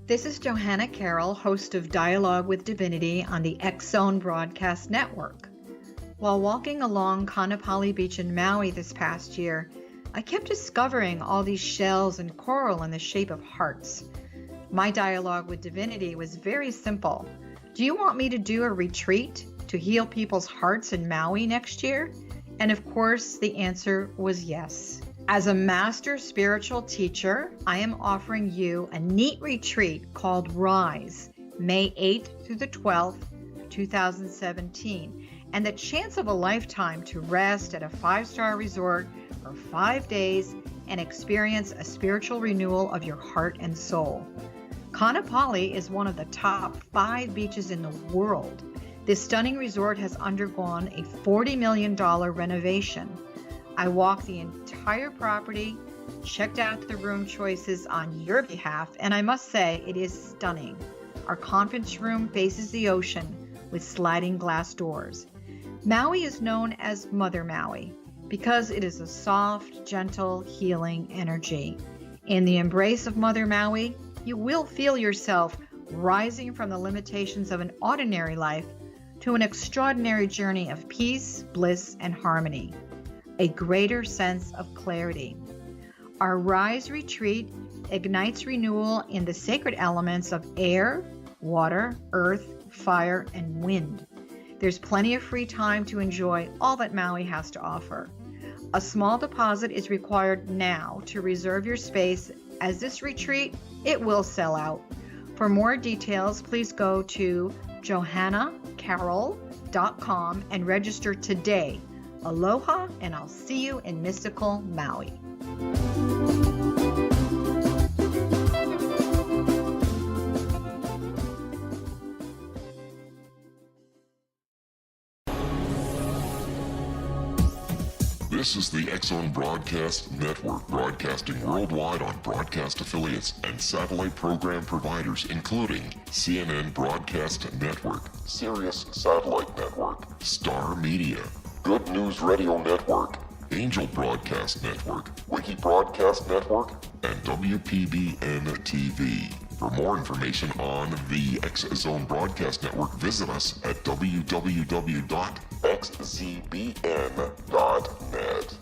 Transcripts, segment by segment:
This is Johanna Carroll, host of Dialogue with Divinity on the X-Zone Broadcast Network. While walking along Kaanapali Beach in Maui this past year, I kept discovering all these shells and coral in the shape of hearts. My dialogue with Divinity was very simple. Do you want me to do a retreat to heal people's hearts in Maui next year? And of course, the answer was yes. As a master spiritual teacher, I am offering you a neat retreat called Rise, May 8th through the 12th, 2017, and the chance of a lifetime to rest at a 5-star resort for 5 days and experience a spiritual renewal of your heart and soul. Kaanapali is one of the top 5 beaches in the world. This stunning resort has undergone a $40 million renovation. I walked the entire property, checked out the room choices on your behalf, and I must say it is stunning. Our conference room faces the ocean with sliding glass doors. Maui is known as Mother Maui because it is a soft, gentle, healing energy. In the embrace of Mother Maui, you will feel yourself rising from the limitations of an ordinary life to an extraordinary journey of peace, bliss, and harmony. A greater sense of clarity. Our Rise retreat ignites renewal in the sacred elements of air, water, earth, fire, and wind. There's plenty of free time to enjoy all that Maui has to offer. A small deposit is required now to reserve your space, as this retreat, it will sell out. For more details, please go to johannacarroll.com and register today. Aloha, and I'll see you in mystical Maui. This is the X-Zone Broadcast Network, broadcasting worldwide on broadcast affiliates and satellite program providers, including CNN Broadcast Network, Sirius Satellite Network, Star Media, Good News Radio Network, Angel Broadcast Network, Wiki Broadcast Network, and WPBN TV. For more information on the X-Zone Broadcast Network, visit us at www.xzbn.net.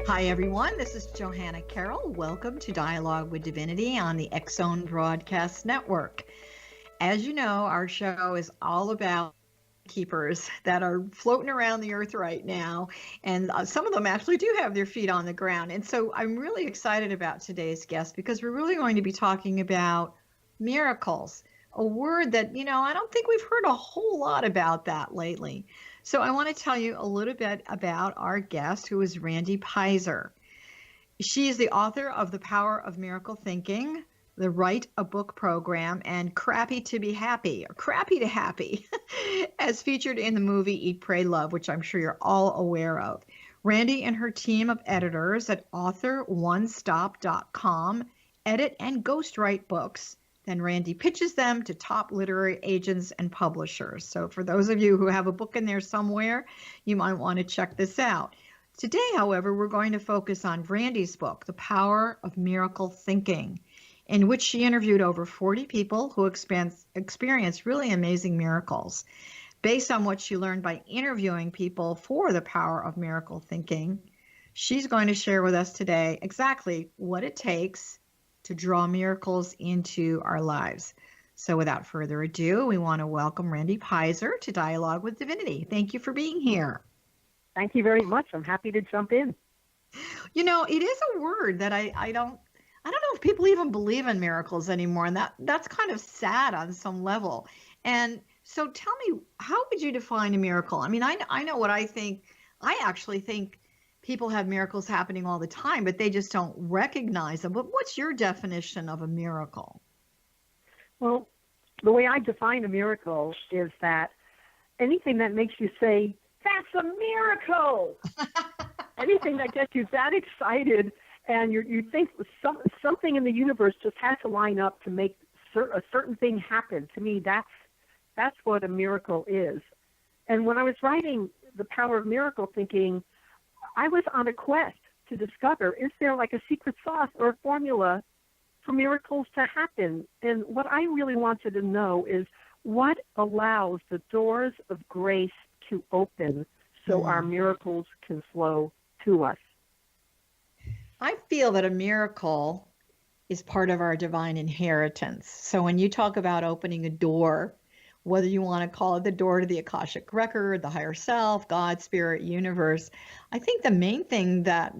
Hi everyone, this is Johanna Carroll. Welcome to Dialogue with Divinity on the X-Zone Broadcast Network. As you know, our show is all about keepers that are floating around the earth right now, and some of them actually do have their feet on the ground. And so I'm really excited about today's guest because we're really going to be talking about miracles, a word that, I don't think we've heard a whole lot about that lately. So I want to tell you a little bit about our guest, who is Randy Peyser. She is the author of The Power of Miracle Thinking, the Write a Book program, and Crappy to Be Happy, or Crappy to Happy, as featured in the movie Eat, Pray, Love, which I'm sure you're all aware of. Randy and her team of editors at AuthorOneStop.com edit and ghostwrite books. Then Randy pitches them to top literary agents and publishers. So for those of you who have a book in there somewhere, you might want to check this out. Today, however, we're going to focus on Randy's book, The Power of Miracle Thinking, in which she interviewed over 40 people who experienced really amazing miracles. Based on what she learned by interviewing people for The Power of Miracle Thinking, she's going to share with us today exactly what it takes to draw miracles into our lives. So without further ado, we want to welcome Randy Peyser to Dialogue with Divinity. Thank you for being here. Thank you very much. I'm happy to jump in. It is a word that I don't know if people even believe in miracles anymore, and that's kind of sad on some level. And so tell me, how would you define a miracle? I mean, I know what I think. I actually think people have miracles happening all the time, but they just don't recognize them. But what's your definition of a miracle? Well, the way I define a miracle is that anything that makes you say, "That's a miracle!" Anything that gets you that excited, and you think something in the universe just has to line up to make a certain thing happen. To me, that's what a miracle is. And when I was writing The Power of Miracle Thinking, I was on a quest to discover, is there like a secret sauce or a formula for miracles to happen? And what I really wanted to know is what allows the doors of grace to open so our miracles can flow to us. I feel that a miracle is part of our divine inheritance. So when you talk about opening a door, whether you want to call it the door to the Akashic record, the higher self, God, spirit, universe, I think the main thing that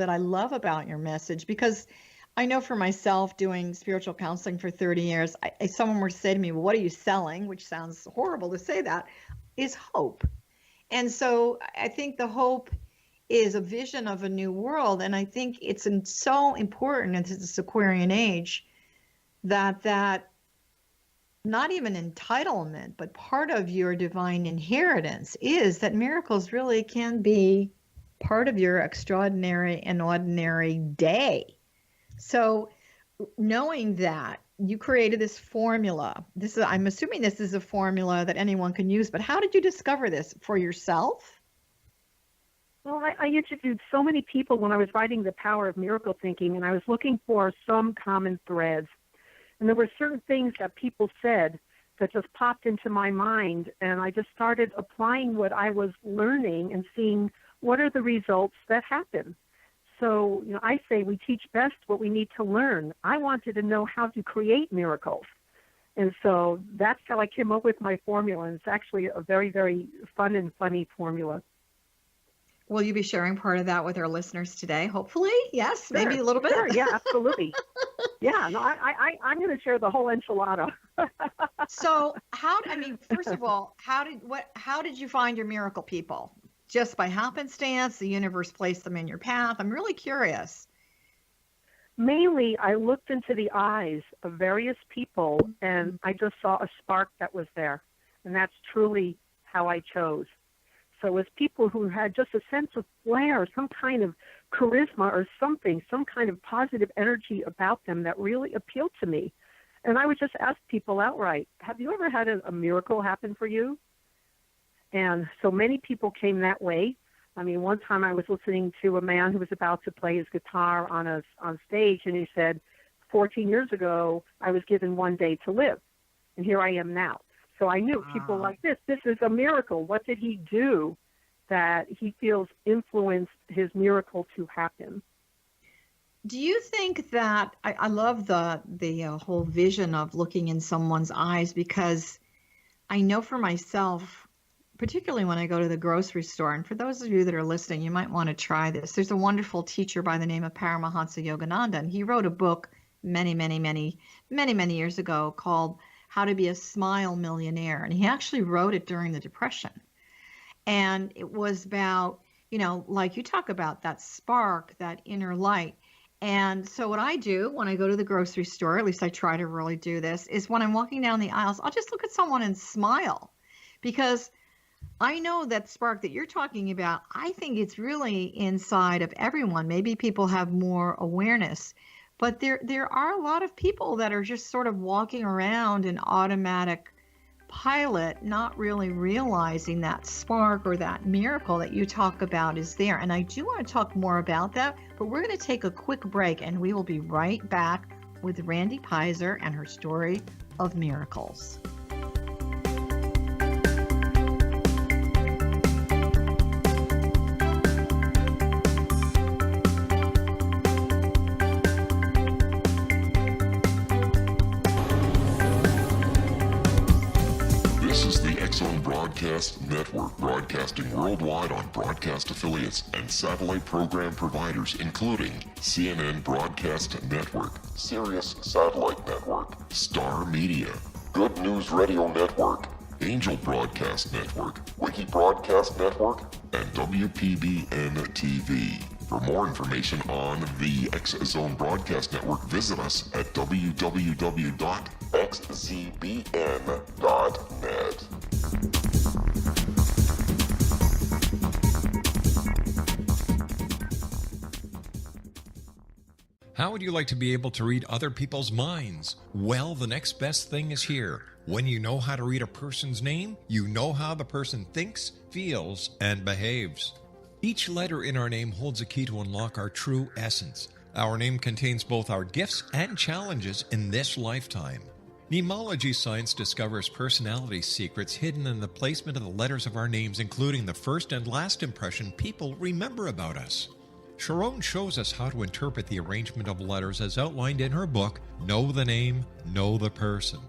I love about your message, because I know for myself doing spiritual counseling for 30 years, someone were to say to me, well, what are you selling? Which sounds horrible to say that, is hope. And so I think the hope is a vision of a new world. And I think it's so important in this Aquarian age that not even entitlement, but part of your divine inheritance is that miracles really can be part of your extraordinary and ordinary day. So knowing that, you created this formula. I'm assuming this is a formula that anyone can use, but how did you discover this for yourself? Well, I interviewed so many people when I was writing The Power of Miracle Thinking, and I was looking for some common threads. And there were certain things that people said that just popped into my mind, and I just started applying what I was learning and seeing what are the results that happen. So, I say we teach best what we need to learn. I wanted to know how to create miracles. And so that's how I came up with my formula. And it's actually a very, very fun and funny formula. Will you be sharing part of that with our listeners today? Hopefully, yes, Sure, maybe a little bit. Sure, yeah, absolutely. Yeah, no, I'm going to share the whole enchilada. So first of all, how did you find your miracle people? Just by happenstance, the universe placed them in your path? I'm really curious. Mainly, I looked into the eyes of various people, and I just saw a spark that was there. And that's truly how I chose. So it was people who had just a sense of flair, some kind of charisma or something, some kind of positive energy about them that really appealed to me. And I would just ask people outright, have you ever had a miracle happen for you? And so many people came that way. I mean, one time I was listening to a man who was about to play his guitar on stage, and he said, 14 years ago, I was given 1 day to live, and here I am now. So I knew people like this is a miracle. What did he do that he feels influenced his miracle to happen? Do you think that, I love the whole vision of looking in someone's eyes, because I know for myself, particularly when I go to the grocery store, and for those of you that are listening, you might want to try this. There's a wonderful teacher by the name of Paramahansa Yogananda, and he wrote a book many years ago called How to Be a Smile Millionaire. And he actually wrote it during the Depression. And it was about, like you talk about, that spark, that inner light. And so what I do when I go to the grocery store, at least I try to really do this, is when I'm walking down the aisles, I'll just look at someone and smile, because I know that spark that you're talking about, I think it's really inside of everyone. Maybe people have more awareness, but there are a lot of people that are just sort of walking around in automatic pilot, not really realizing that spark or that miracle that you talk about is there. And I do want to talk more about that, but we're going to take a quick break, and we will be right back with Randy Peyser and her story of miracles. Broadcast Network, broadcasting worldwide on broadcast affiliates and satellite program providers, including CNN Broadcast Network, Sirius Satellite Network, Star Media, Good News Radio Network, Angel Broadcast Network, Wiki Broadcast Network, and WPBN TV. For more information on the X Zone Broadcast Network, visit us at www.xzbn.net. How would you like to be able to read other people's minds? Well, the next best thing is here. When you know how to read a person's name, you know how the person thinks, feels, and behaves. Each letter in our name holds a key to unlock our true essence. Our name contains both our gifts and challenges in this lifetime. Nemology science discovers personality secrets hidden in the placement of the letters of our names, including the first and last impression people remember about us. Sharon shows us how to interpret the arrangement of letters as outlined in her book, Know the Name, Know the Person.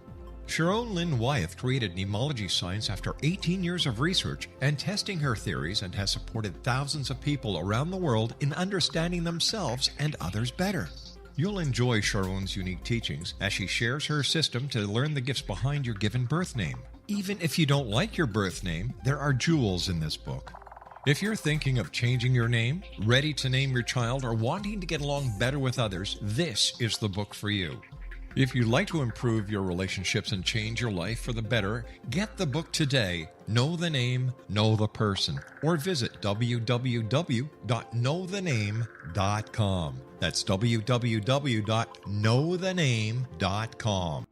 Sharon Lynn Wyeth created Nemology science after 18 years of research and testing her theories, and has supported thousands of people around the world in understanding themselves and others better. You'll enjoy Sharon's unique teachings as she shares her system to learn the gifts behind your given birth name. Even if you don't like your birth name, there are jewels in this book. If you're thinking of changing your name, ready to name your child, or wanting to get along better with others, this is the book for you. If you'd like to improve your relationships and change your life for the better, get the book today, Know the Name, Know the Person, or visit www.knowthename.com. That's www.knowthename.com.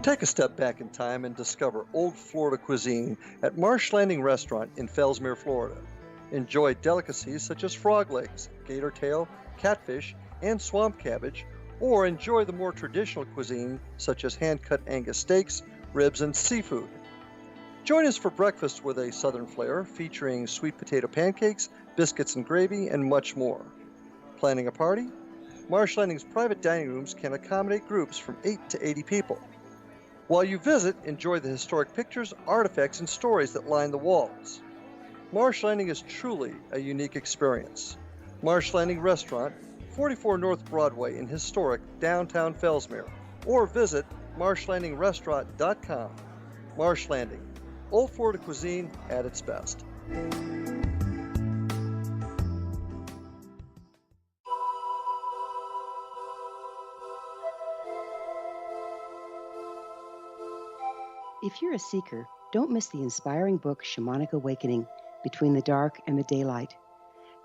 Take a step back in time and discover old Florida cuisine at Marsh Landing Restaurant in Fellsmere, Florida. Enjoy delicacies such as frog legs, gator tail, catfish, and swamp cabbage, or enjoy the more traditional cuisine such as hand-cut Angus steaks, ribs, and seafood. Join us for breakfast with a southern flair featuring sweet potato pancakes, biscuits and gravy, and much more. Planning a party? Marsh Landing's private dining rooms can accommodate groups from 8 to 80 people. While you visit, enjoy the historic pictures, artifacts, and stories that line the walls. Marsh Landing is truly a unique experience. Marsh Landing Restaurant, 44 North Broadway in historic downtown Fellsmere, or visit marshlandingrestaurant.com. Marsh Landing, old Florida cuisine at its best. If you're a seeker, don't miss the inspiring book Shamanic Awakening, Between the Dark and the Daylight.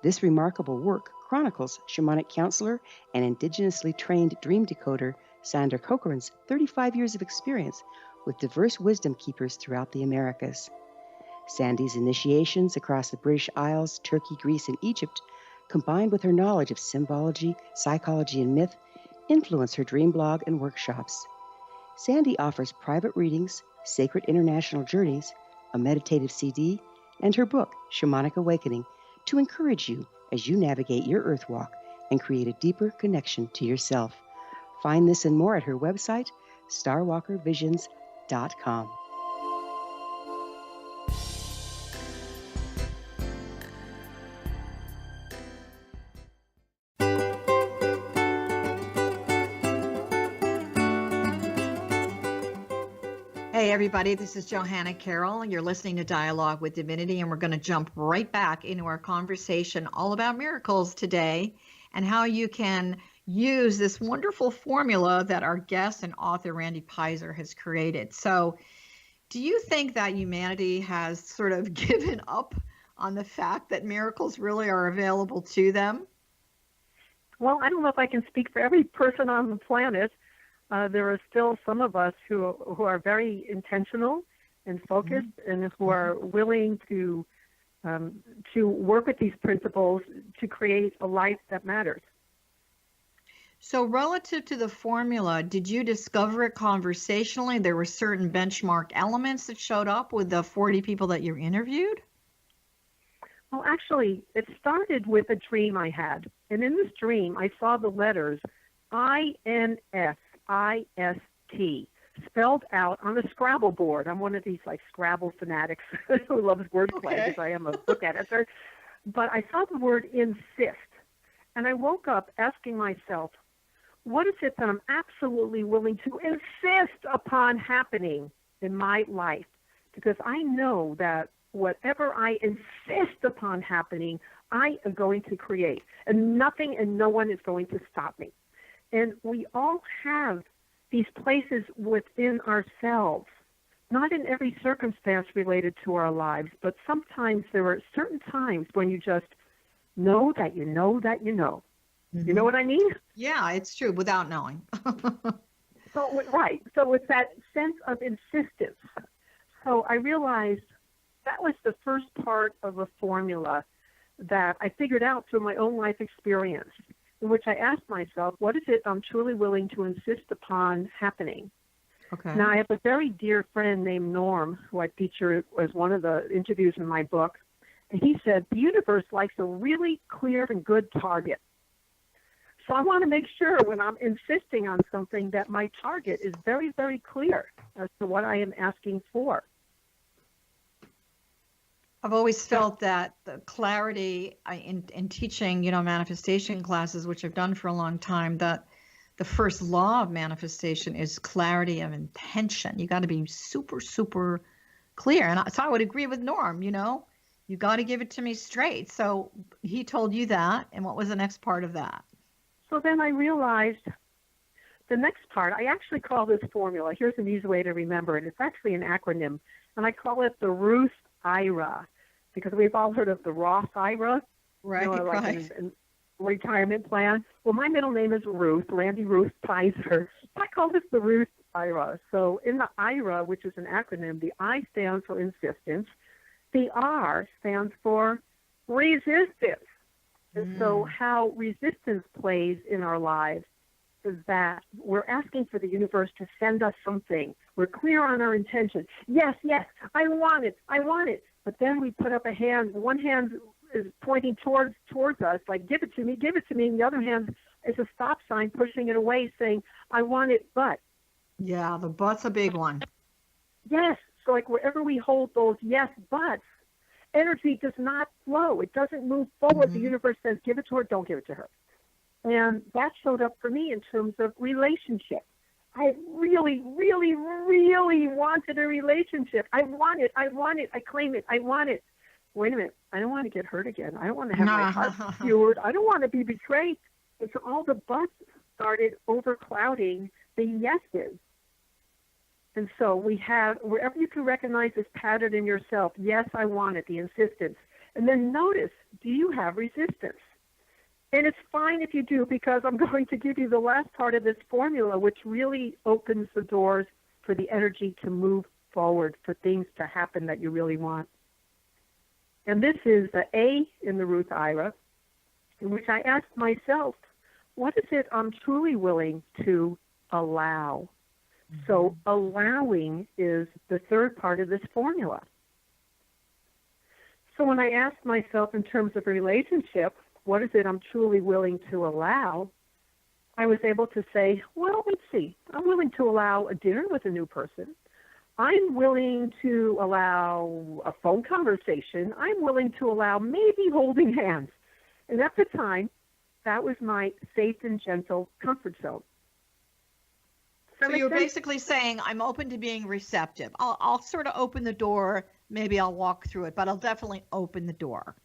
This remarkable work chronicles shamanic counselor and indigenously trained dream decoder Sandra Cochran's 35 years of experience with diverse wisdom keepers throughout the Americas. Sandy's initiations across the British Isles, Turkey, Greece, and Egypt, combined with her knowledge of symbology, psychology, and myth, influence her dream blog and workshops. Sandy offers private readings, sacred international journeys, a meditative CD, and her book, Shamanic Awakening, to encourage you as you navigate your earth walk and create a deeper connection to yourself. Find this and more at her website, starwalkervisions.com. Hey everybody, this is Johanna Carroll. You're listening to Dialogue with Divinity, and we're going to jump right back into our conversation all about miracles today and how you can use this wonderful formula that our guest and author Randy Peyser has created. So do you think that humanity has sort of given up on the fact that miracles really are available to them? Well, I don't know if I can speak for every person on the planet. There are still some of us who are very intentional and focused, and who are willing to work with these principles to create a life that matters. So relative to the formula, did you discover it conversationally? There were certain benchmark elements that showed up with the 40 people that you interviewed? Well, actually, it started with a dream I had. And in this dream, I saw the letters INSIST spelled out on a Scrabble board. I'm one of these like Scrabble fanatics who loves wordplay because I am a book editor. But I saw the word insist, and I woke up asking myself, what is it that I'm absolutely willing to insist upon happening in my life? Because I know that whatever I insist upon happening, I am going to create, and nothing and no one is going to stop me. And we all have these places within ourselves, not in every circumstance related to our lives, but sometimes there are certain times when you just know that you know that you know. Mm-hmm. You know what I mean? Yeah, it's true, without knowing. So, right. So it's that sense of insistence. So I realized that was the first part of a formula that I figured out through my own life experience, in which I asked myself, what is it I'm truly willing to insist upon happening? Okay. Now, I have a very dear friend named Norm, who I feature as one of the interviews in my book, and he said, the universe likes a really clear and good target. So I want to make sure when I'm insisting on something that my target is very, very clear as to what I am asking for. I've always felt that the clarity in teaching, manifestation classes, which I've done for a long time, that the first law of manifestation is clarity of intention. You got to be super, super clear. And so I would agree with Norm, you got to give it to me straight. So he told you that. And what was the next part of that? So then I realized the next part, I actually call this formula. Here's an easy way to remember it. It's actually an acronym. And I call it the Ruth IRA, because we've all heard of the Roth IRA, right? Like a retirement plan. Well, my middle name is Ruth, Randy Ruth Peyser. I call this the Ruth IRA. So in the IRA, which is an acronym, the I stands for insistence. The R stands for resistance. And so how resistance plays in our lives is that we're asking for the universe to send us something. We're clear on our intention. Yes, I want it. But then we put up a hand. One hand is pointing towards us, like, give it to me. And the other hand is a stop sign pushing it away, saying, I want it, but. Yeah, the but's a big one. Yes. So like wherever we hold those yes, buts, energy does not flow. It doesn't move forward. The universe says, give it to her, don't give it to her. And that showed up for me in terms of relationship. I really, really, really wanted a relationship. I want it. I claim it. I want it. Wait a minute. I don't want to get hurt again. I don't want to have my heart skewered. I don't want to be betrayed. And so all the buts started overclouding the yeses. And so we have, wherever you can recognize this pattern in yourself, yes, I want it, the insistence. And then notice, do you have resistance? And it's fine if you do, because I'm going to give you the last part of this formula, which really opens the doors for the energy to move forward, for things to happen that you really want. And this is the A in the Ruth IRA, in which I asked myself, what is it I'm truly willing to allow? So allowing is the third part of this formula. So when I asked myself in terms of a relationship, what is it I'm truly willing to allow? I was able to say, well, let's see. I'm willing to allow a dinner with a new person. I'm willing to allow a phone conversation. I'm willing to allow maybe holding hands. And at the time, that was my safe and gentle comfort zone. So you're basically saying, I'm open to being receptive. I'll sort of open the door. Maybe I'll walk through it, but I'll definitely open the door.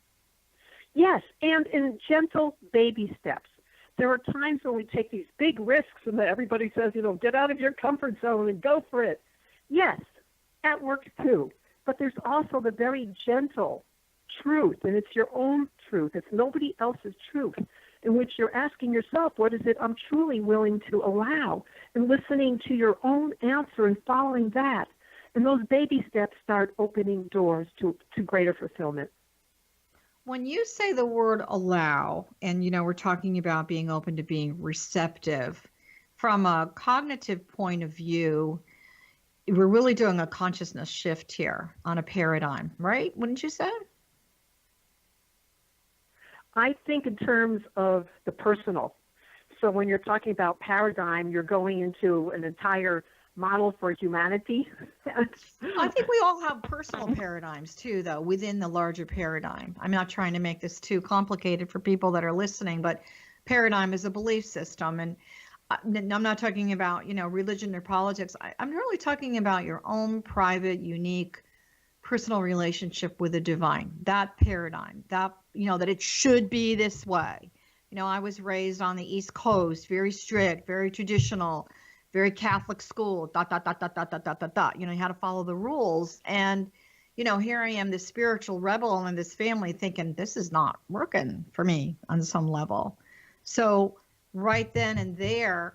Yes, and in gentle baby steps. There are times when we take these big risks and everybody says, get out of your comfort zone and go for it. Yes, that works too. But there's also the very gentle truth, and it's your own truth. It's nobody else's truth, in which you're asking yourself, what is it I'm truly willing to allow? And listening to your own answer and following that. And those baby steps start opening doors to greater fulfillment. When you say the word allow, and we're talking about being open to being receptive, from a cognitive point of view, we're really doing a consciousness shift here on a paradigm, right? Wouldn't you say? I think in terms of the personal. So when you're talking about paradigm, you're going into an entire model for humanity. I think we all have personal paradigms too, though, within the larger paradigm. I'm not trying to make this too complicated for people that are listening, but paradigm is a belief system. And I'm not talking about, religion or politics. I'm really talking about your own private, unique, personal relationship with the divine, that paradigm, that it should be this way. I was raised on the East Coast, very strict, very traditional, very Catholic school, ... You had to follow the rules. And, here I am, this spiritual rebel in this family thinking this is not working for me on some level. So right then and there,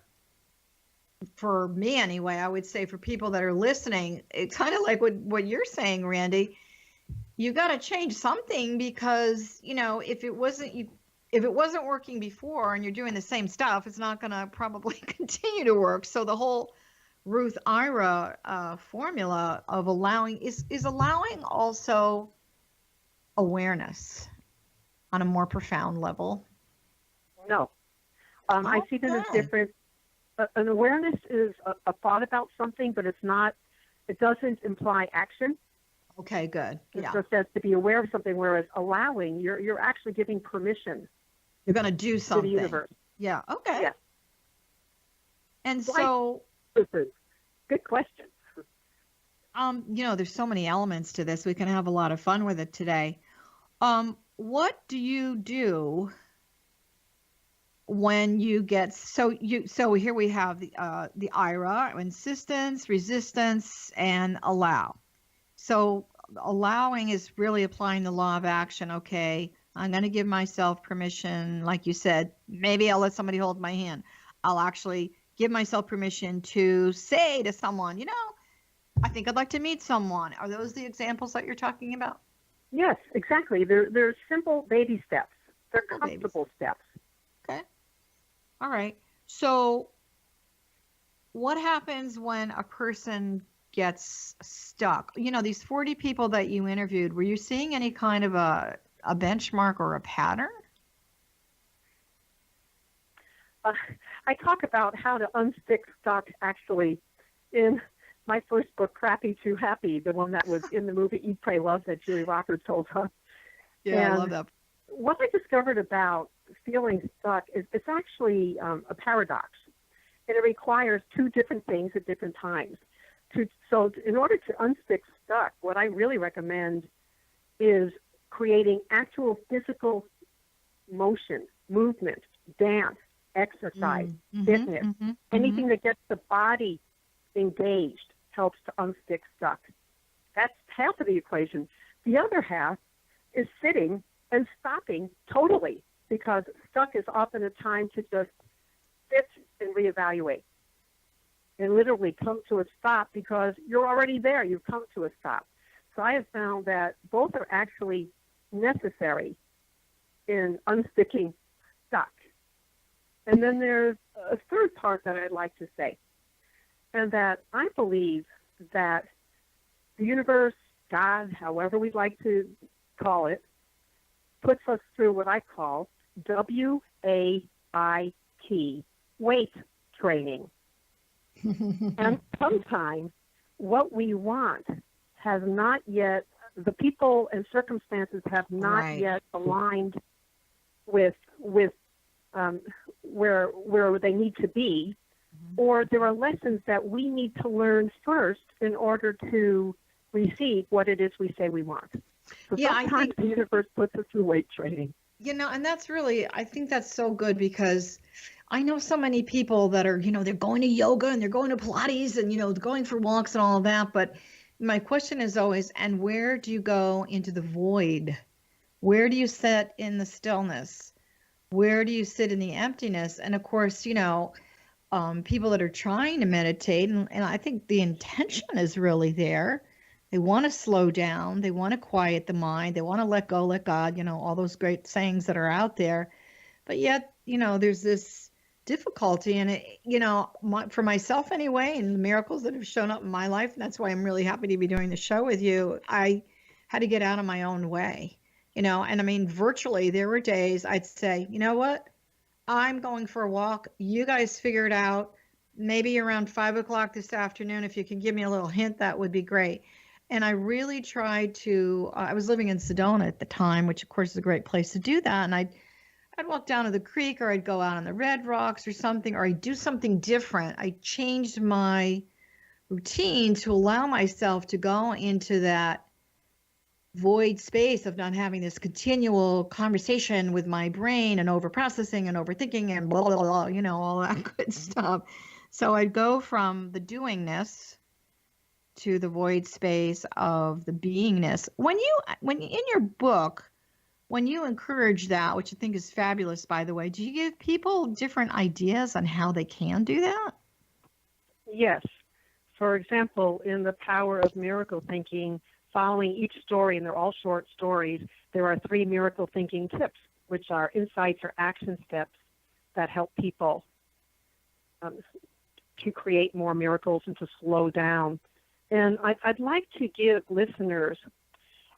for me anyway, I would say for people that are listening, it's kind of like what you're saying, Randy. You got to change something because, if it wasn't working before and you're doing the same stuff, it's not going to probably continue to work. So the whole Ruth Ira formula of allowing is allowing also awareness on a more profound level. No. I see them as different. An awareness is a thought about something, but it doesn't imply action. Okay, good. It just says to be aware of something, whereas allowing, you're actually giving permission. You're going to do something. To the universe. Yeah, okay. Yeah. And so... Good question. There's so many elements to this. We can have a lot of fun with it today. What do you do when you get so here we have the IRA, insistence, resistance, and allow. So allowing is really applying the law of action. Okay, I'm going to give myself permission, like you said. Maybe I'll let somebody hold my hand. I'll actually give myself permission to say to someone, I think I'd like to meet someone. Are those the examples that you're talking about? Yes, exactly. They're simple baby steps. They're comfortable steps. Okay. All right. So what happens when a person gets stuck? These 40 people that you interviewed, were you seeing any kind of a benchmark or a pattern? I talk about how to unstick stuck actually in my first book, Crappy Too Happy, the one that was in the movie Eat, Pray, Love that Julie Rocker told us. Yeah, and I love that. What I discovered about feeling stuck is it's actually a paradox, and it requires two different things at different times. So in order to unstick stuck, what I really recommend is creating actual physical motion, movement, dance, exercise, fitness, anything that gets the body engaged helps to unstick stuck. That's half of the equation. The other half is sitting and stopping totally, because stuck is often a time to just sit and reevaluate and literally come to a stop because you're already there. You've come to a stop. So I have found that both are actually necessary in unsticking stuck. And then there's a third part that I'd like to say, and that I believe that the universe, God, however we'd like to call it, puts us through what I call WAIT, weight training. And sometimes what we want has not yet, the people and circumstances have not yet aligned with where they need to be, or there are lessons that we need to learn first in order to receive what it is we say we want. So sometimes the universe puts us through weight training. And that's really, I think that's so good, because I know so many people that are, they're going to yoga and they're going to Pilates and, going for walks and all of that. But my question is always, and where do you go into the void? Where do you sit in the stillness? Where do you sit in the emptiness? And of course, people that are trying to meditate, and I think the intention is really there. They want to slow down. They want to quiet the mind. They want to let go, let God, all those great sayings that are out there. But yet, there's this difficulty. And, for myself anyway, and the miracles that have shown up in my life, and that's why I'm really happy to be doing the show with you, I had to get out of my own way, and I mean, virtually there were days I'd say, you know what? I'm going for a walk. You guys figure it out. Maybe around 5 o'clock this afternoon, if you can give me a little hint, that would be great. And I really tried to, I was living in Sedona at the time, which of course is a great place to do that. And I'd walk down to the creek, or I'd go out on the Red Rocks or something, or I'd do something different. I changed my routine to allow myself to go into that void space of not having this continual conversation with my brain and overprocessing and overthinking and blah, blah, blah, all that good stuff. So I'd go from the doingness to the void space of the beingness. When in your book, when you encourage that, which I think is fabulous, by the way, do you give people different ideas on how they can do that? Yes. For example, in The Power of Miracle Thinking, following each story, and they're all short stories, there are 3 miracle thinking tips, which are insights or action steps that help people to create more miracles and to slow down. And I'd like to give listeners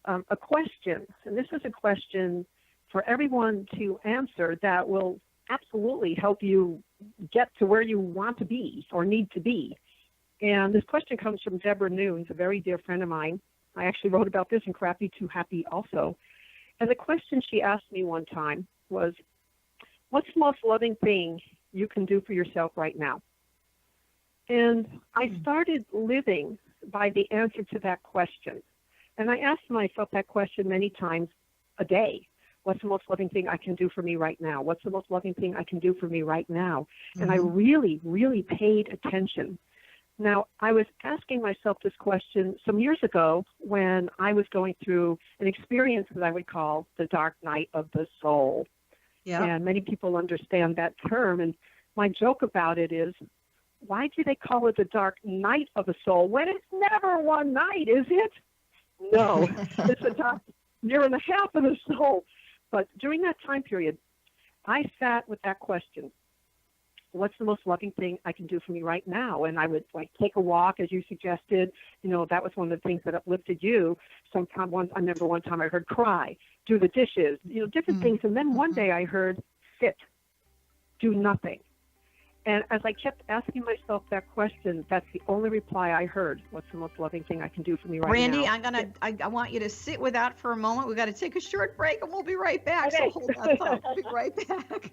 a question, and this is a question for everyone to answer that will absolutely help you get to where you want to be or need to be. And this question comes from Deborah Noons, a very dear friend of mine. I actually wrote about this in Crappy Too Happy also. And the question she asked me one time was, what's the most loving thing you can do for yourself right now? And I started living by the answer to that question. And I asked myself that question many times a day. What's the most loving thing I can do for me right now? What's the most loving thing I can do for me right now? And I really, really paid attention. Now, I was asking myself this question some years ago when I was going through an experience that I would call the dark night of the soul. Yeah. And many people understand that term. And my joke about it is, why do they call it the dark night of the soul when it's never one night, is it? No, it's a dark year and a half of the soul. But during that time period, I sat with that question. What's the most loving thing I can do for me right now? And I would take a walk, as you suggested. That was one of the things that uplifted you. I remember one time I heard cry, do the dishes, different things. And then one day I heard sit, do nothing. And as I kept asking myself that question, that's the only reply I heard. What's the most loving thing I can do for me right Randy, now? I want you to sit with that for a moment. We've got to take a short break and we'll be right back. Okay. So hold that thought. We'll be right back.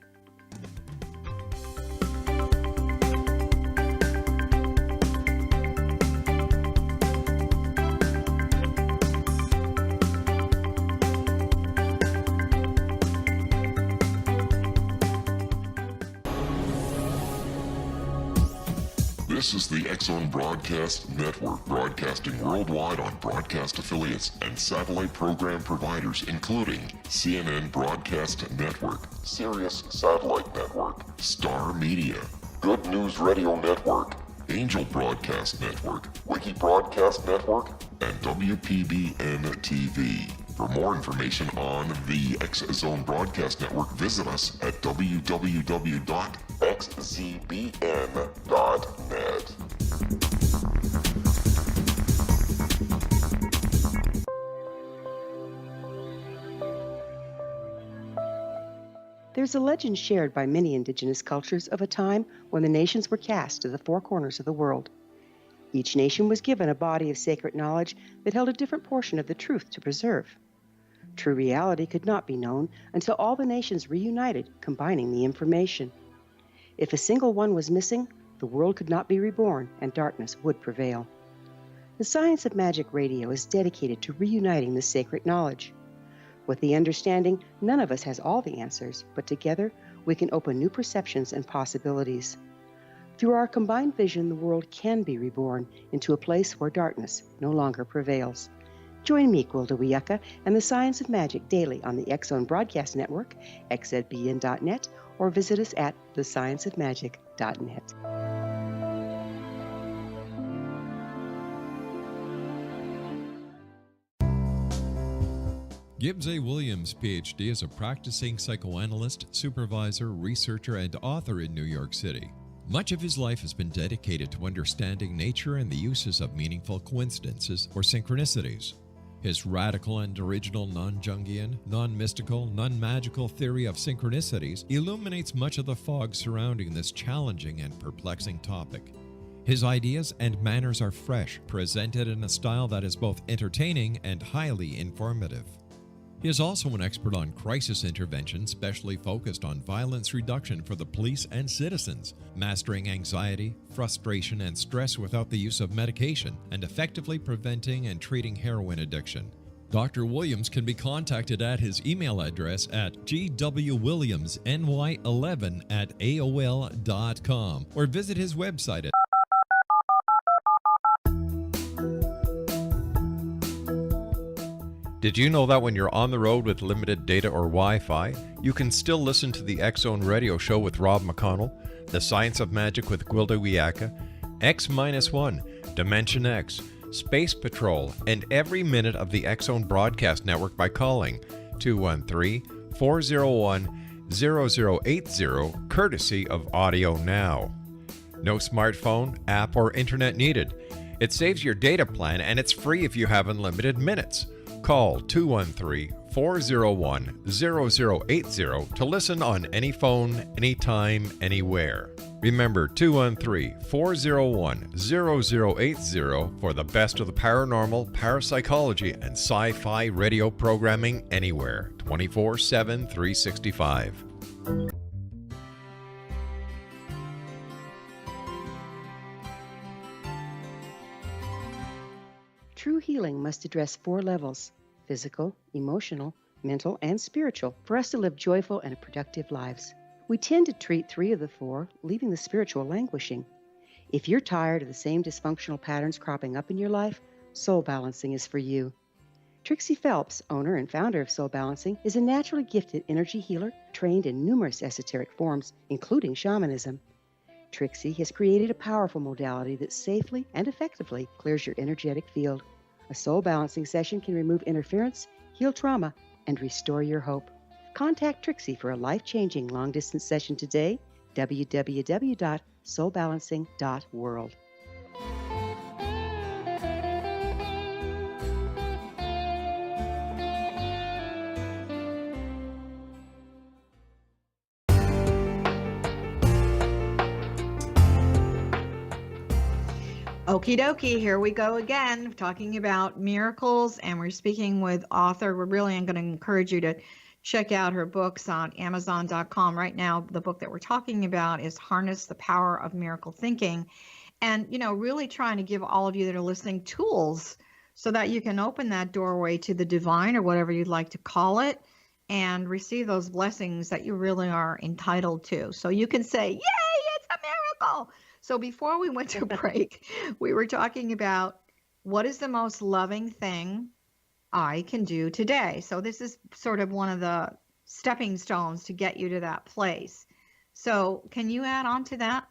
This is the X-Zone Broadcast Network, broadcasting worldwide on broadcast affiliates and satellite program providers, including CNN Broadcast Network, Sirius Satellite Network, Star Media, Good News Radio Network, Angel Broadcast Network, Wiki Broadcast Network, and WPBN TV. For more information on the X-Zone Broadcast Network, visit us at www.xzbn.net. There's a legend shared by many indigenous cultures of a time when the nations were cast to the 4 corners of the world. Each nation was given a body of sacred knowledge that held a different portion of the truth to preserve. True reality could not be known until all the nations reunited, combining the information. If a single one was missing, the world could not be reborn and darkness would prevail. The Science of Magic Radio is dedicated to reuniting the sacred knowledge. With the understanding, none of us has all the answers, but together we can open new perceptions and possibilities. Through our combined vision, the world can be reborn into a place where darkness no longer prevails. Join me, Gwilda Wiyaka, and the Science of Magic daily on the X-Zone Broadcast Network, xzbn.net, or visit us at thescienceofmagic.net. Gibbs A. Williams, Ph.D., is a practicing psychoanalyst, supervisor, researcher, and author in New York City. Much of his life has been dedicated to understanding nature and the uses of meaningful coincidences or synchronicities. His radical and original non-Jungian, non-mystical, non-magical theory of synchronicities illuminates much of the fog surrounding this challenging and perplexing topic. His ideas and manners are fresh, presented in a style that is both entertaining and highly informative. He is also an expert on crisis intervention, specially focused on violence reduction for the police and citizens, mastering anxiety, frustration, and stress without the use of medication, and effectively preventing and treating heroin addiction. Dr. Williams can be contacted at his email address at gwwilliamsny11@aol.com or visit his website at Did you know that when you're on the road with limited data or Wi-Fi, you can still listen to the X-Zone Radio Show with Rob McConnell, The Science of Magic with Gwilda Wiyaka, X-1, Dimension X, Space Patrol, and every minute of the X-Zone Broadcast Network by calling 213-401-0080, courtesy of Audio Now. No smartphone, app, or internet needed. It saves your data plan and it's free if you have unlimited minutes. Call 213-401-0080 to listen on any phone, anytime, anywhere. Remember 213-401-0080 for the best of the paranormal, parapsychology, and sci-fi radio programming anywhere, 24/7, 365. True healing must address 4 levels: physical, emotional, mental, and spiritual, for us to live joyful and productive lives. We tend to treat 3 of the 4, leaving the spiritual languishing. If you're tired of the same dysfunctional patterns cropping up in your life, Soul Balancing is for you. Trixie Phelps, owner and founder of Soul Balancing, is a naturally gifted energy healer trained in numerous esoteric forms, including shamanism. Trixie has created a powerful modality that safely and effectively clears your energetic field. A soul balancing session can remove interference, heal trauma, and restore your hope. Contact Trixie for a life-changing long-distance session today, www.soulbalancing.world. Okie dokie, here we go again, talking about miracles, and we're speaking with author. I'm going to encourage you to check out her books on Amazon.com. Right now, the book that we're talking about is Harness the Power of Miracle Thinking. And, really trying to give all of you that are listening tools so that you can open that doorway to the divine, or whatever you'd like to call it, and receive those blessings that you really are entitled to. So you can say, yay, it's a miracle. So before we went to break, we were talking about what is the most loving thing I can do today. So this is sort of one of the stepping stones to get you to that place. So can you add on to that?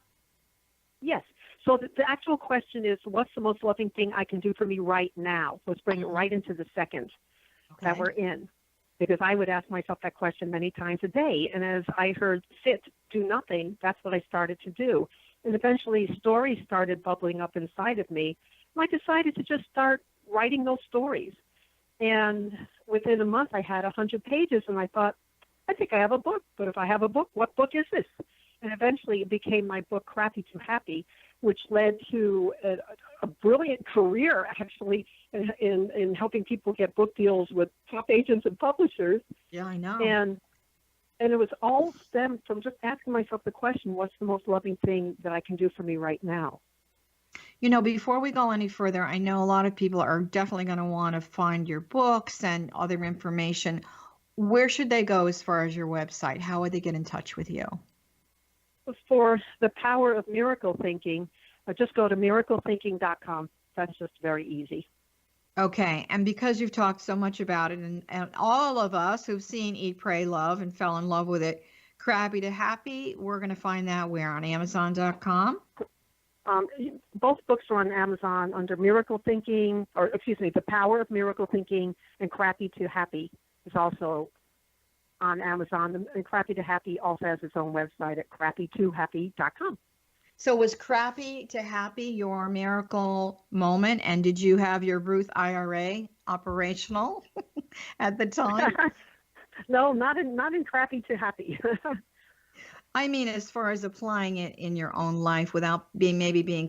Yes. So the actual question is, what's the most loving thing I can do for me right now? Let's bring it right into the second that we're in. Because I would ask myself that question many times a day. And as I heard sit, do nothing, that's what I started to do. And eventually stories started bubbling up inside of me. And I decided to just start writing those stories. And within a month, I had 100 pages, and I thought, I think I have a book. But if I have a book, what book is this? And eventually it became my book, Crappy to Happy, which led to a brilliant career, actually, in helping people get book deals with top agents and publishers. Yeah, I know. And it was all stemmed from just asking myself the question, what's the most loving thing that I can do for me right now? Before we go any further, I know a lot of people are definitely going to want to find your books and other information. Where should they go as far as your website? How would they get in touch with you? For the power of miracle thinking, just go to miraclethinking.com. That's just very easy. Okay, and because you've talked so much about it, and all of us who've seen Eat, Pray, Love and fell in love with it, Crappy to Happy, we're going to find that where? On Amazon.com? Both books are on Amazon under Miracle Thinking, The Power of Miracle Thinking, and Crappy to Happy is also on Amazon. And Crappy to Happy also has its own website at crappy2happy.com. So was Crappy to Happy your miracle moment? And did you have your Ruth IRA operational at the time? No, not in Crappy to Happy. I mean, as far as applying it in your own life without being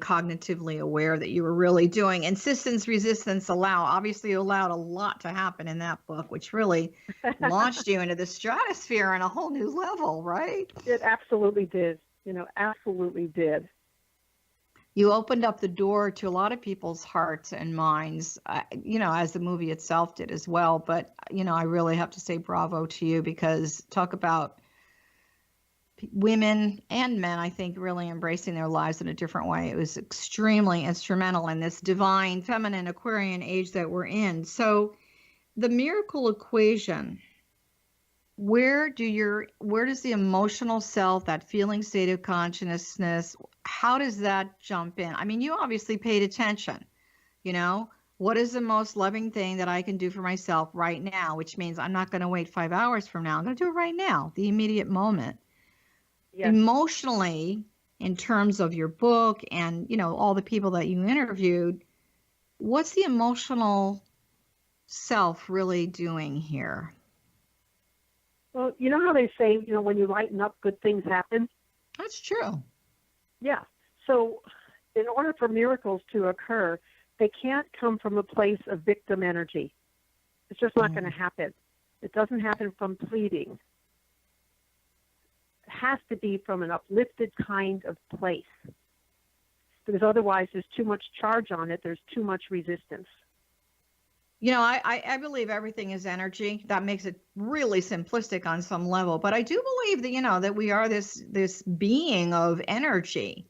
cognitively aware that you were really doing. Insistence, resistance, allow. Obviously, you allowed a lot to happen in that book, which really launched you into the stratosphere and a whole new level, right? It absolutely did. Absolutely did. You opened up the door to a lot of people's hearts and minds, as the movie itself did as well. But, I really have to say bravo to you, because talk about women and men, I think, really embracing their lives in a different way. It was extremely instrumental in this divine, feminine, Aquarian age that we're in. So the miracle equation, where does the emotional self, that feeling state of consciousness, how does that jump in? I mean, you obviously paid attention, you know, what is the most loving thing that I can do for myself right now, which means I'm not going to wait 5 hours from now. I'm going to do it right now, the immediate moment. Yes. Emotionally, in terms of your book and, you know, all the people that you interviewed, what's the emotional self really doing here? Well, you know how they say, you know, when you lighten up, good things happen? That's true. Yeah. So in order for miracles to occur, they can't come from a place of victim energy. It's just not going to happen. It doesn't happen from pleading. It has to be from an uplifted kind of place. Because otherwise there's too much charge on it. There's too much resistance. You know, I believe everything is energy. That makes it really simplistic on some level. But I do believe that, you know, that we are this being of energy.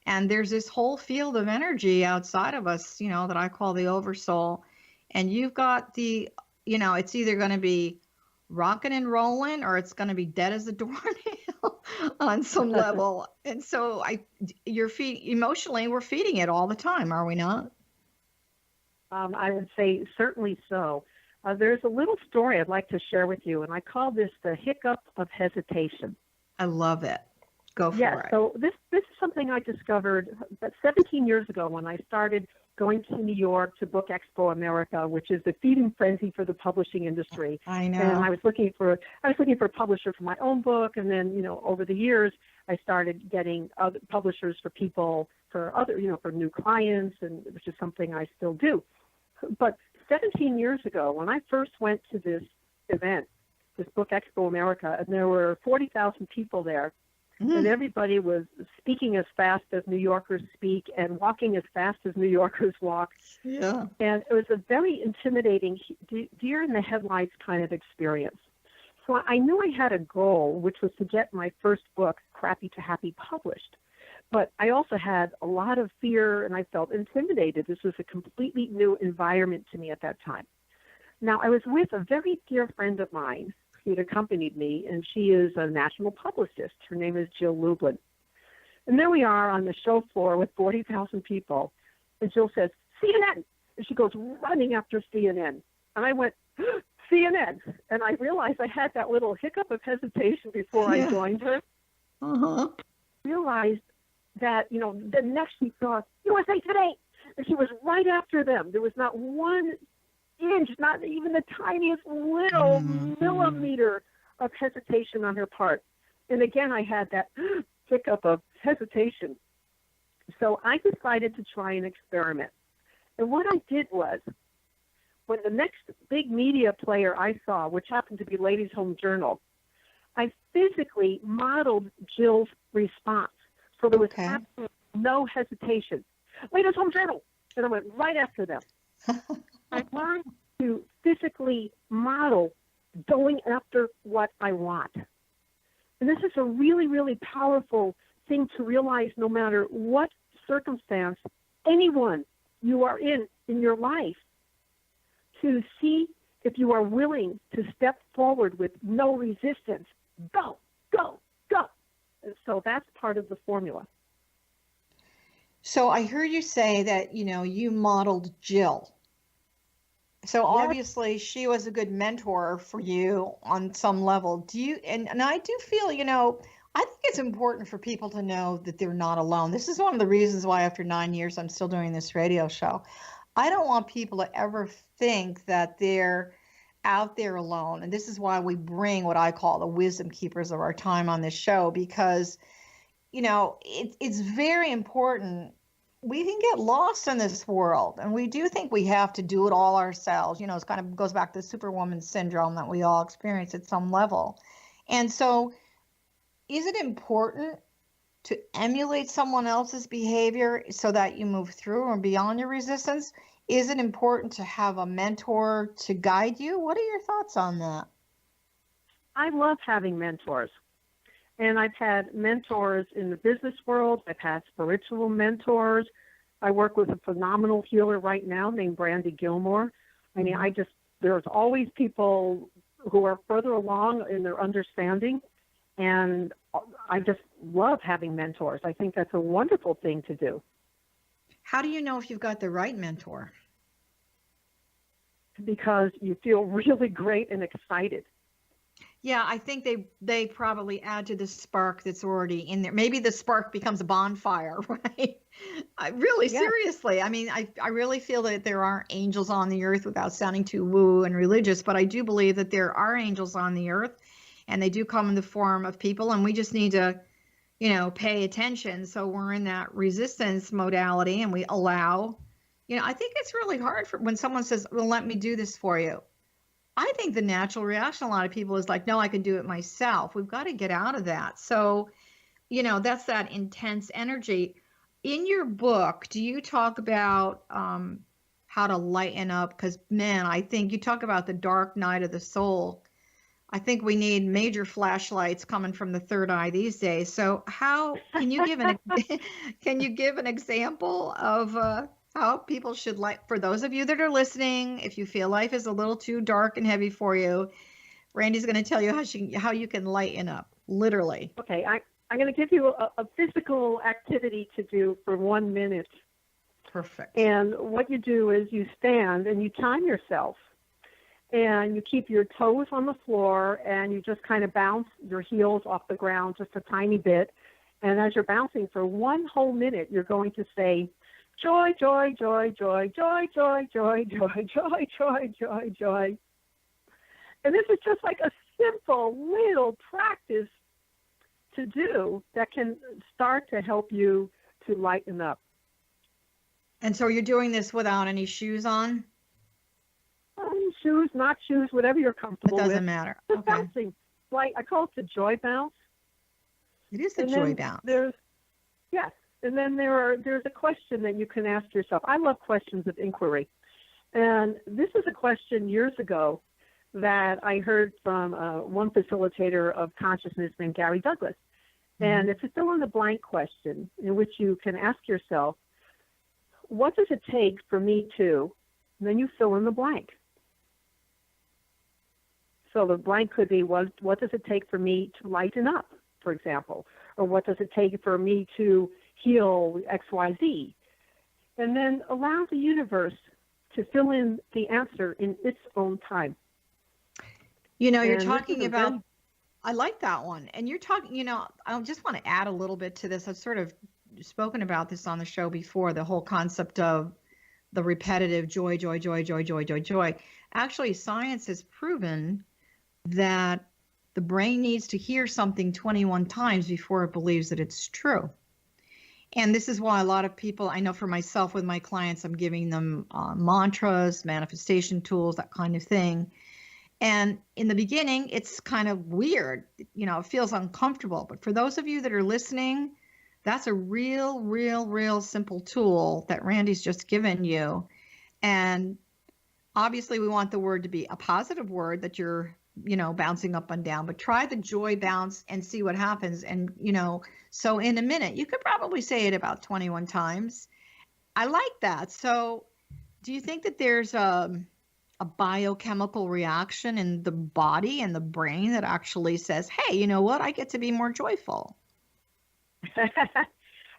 And there's this whole field of energy outside of us, you know, that I call the oversoul. And you've got the, you know, it's either going to be rocking and rolling or it's going to be dead as a doornail on some level. And so emotionally, we're feeding it all the time, are we not? I would say certainly so. There's a little story I'd like to share with you, and I call this the hiccup of hesitation. I love it. Go for it. So this is something I discovered about 17 years ago when I started going to New York to Book Expo America, which is the feeding frenzy for the publishing industry. I know. And I was looking for a publisher for my own book, and then, you know, over the years I started getting other publishers for people for other, you know, for new clients, and which is something I still do. But 17 years ago, when I first went to this event, this Book Expo America, and there were 40,000 people there, and everybody was speaking as fast as New Yorkers speak and walking as fast as New Yorkers walk. Yeah. And it was a very intimidating, deer in the headlights kind of experience. So I knew I had a goal, which was to get my first book, Crappy to Happy, published. But I also had a lot of fear, and I felt intimidated. This was a completely new environment to me at that time. Now, I was with a very dear friend of mine who had accompanied me, and she is a national publicist. Her name is Jill Lublin. And there we are on the show floor with 40,000 people, and Jill says, CNN! And she goes running after CNN. And I went, CNN! And I realized I had that little hiccup of hesitation before I joined her. Realized that, you know, the next she saw USA Today, and she was right after them. There was not one inch, not even the tiniest little millimeter of hesitation on her part. And again, I had that hiccup of hesitation. So I decided to try an experiment. And what I did was, when the next big media player I saw, which happened to be Ladies Home Journal, I physically modeled Jill's response. So there was absolutely no hesitation. Ladies Home Journal. And I went right after them. I learned to physically model going after what I want. And this is a really, really powerful thing to realize no matter what circumstance, anyone you are in your life, to see if you are willing to step forward with no resistance. Go, go, go. And so that's part of the formula. So I heard you say that, you know, you modeled Jill. So obviously she was a good mentor for you on some level. Do you, and I do feel, you know, I think it's important for people to know that they're not alone. This is one of the reasons why after 9 years I'm still doing this radio show. I don't want people to ever think that they're out there alone. And this is why we bring what I call the wisdom keepers of our time on this show, because, you know, it's very important. We can get lost in this world, and we do think we have to do it all ourselves. You know, it kind of goes back to the Superwoman syndrome that we all experience at some level. And so is it important to emulate someone else's behavior so that you move through and beyond your resistance? Is it important to have a mentor to guide you? What are your thoughts on that? I love having mentors. And I've had mentors in the business world. I've had spiritual mentors. I work with a phenomenal healer right now named Brandy Gilmore. I mean, there's always people who are further along in their understanding. And I just love having mentors. I think that's a wonderful thing to do. How do you know if you've got the right mentor? Because you feel really great and excited. Yeah, I think they probably add to the spark that's already in there. Maybe the spark becomes a bonfire, right? Yes. Seriously. I mean, I really feel that there are angels on the earth without sounding too woo and religious, but I do believe that there are angels on the earth, and they do come in the form of people, and we just need to, pay attention. So we're in that resistance modality, and we allow, I think it's really hard for when someone says, well, let me do this for you. I think the natural reaction a lot of people is like, no, I can do it myself. We've got to get out of that. So, that's that intense energy. In your book, do you talk about how to lighten up? Because, man, I think you talk about the dark night of the soul. I think we need major flashlights coming from the third eye these days. So how can you give an example of how people should for those of you that are listening, if you feel life is a little too dark and heavy for you, Randy's going to tell you how you can lighten up, literally. Okay, I'm going to give you a physical activity to do for 1 minute. Perfect. And what you do is you stand and you time yourself. And you keep your toes on the floor and you just kind of bounce your heels off the ground just a tiny bit. And as you're bouncing for 1 whole minute, you're going to say, joy, joy, joy, joy, joy, joy, joy, joy, joy, joy, joy, joy. And this is just like a simple little practice to do that can start to help you to lighten up. And so you're doing this without any shoes on? Shoes, not shoes, whatever you're comfortable with. It doesn't matter. Just Okay. bouncing. Like I call it the joy bounce. It is the joy bounce. Yes. And then there's a question that you can ask yourself. I love questions of inquiry. And this is a question years ago that I heard from one facilitator of consciousness named Gary Douglas. And it's a fill in the blank question in which you can ask yourself, what does it take for me to, and then you fill in the blank. So the blank could be, what does it take for me to lighten up, for example? Or what does it take for me to heal XYZ? And then allow the universe to fill in the answer in its own time. You're talking about, I like that one. And you're talking, I just want to add a little bit to this. I've sort of spoken about this on the show before, the whole concept of the repetitive joy, joy, joy, joy, joy, joy, joy. Actually, science has proven that the brain needs to hear something 21 times before it believes that it's true. And this is why a lot of people, I know for myself with my clients, I'm giving them mantras, manifestation tools, that kind of thing. And in the beginning, it's kind of weird. It feels uncomfortable. But for those of you that are listening, that's a real simple tool that Randy's just given you. And obviously we want the word to be a positive word that you're, bouncing up and down, but try the joy bounce and see what happens. And, so in a minute, you could probably say it about 21 times. I like that. So do you think that there's a biochemical reaction in the body and the brain that actually says, hey, you know what? I get to be more joyful.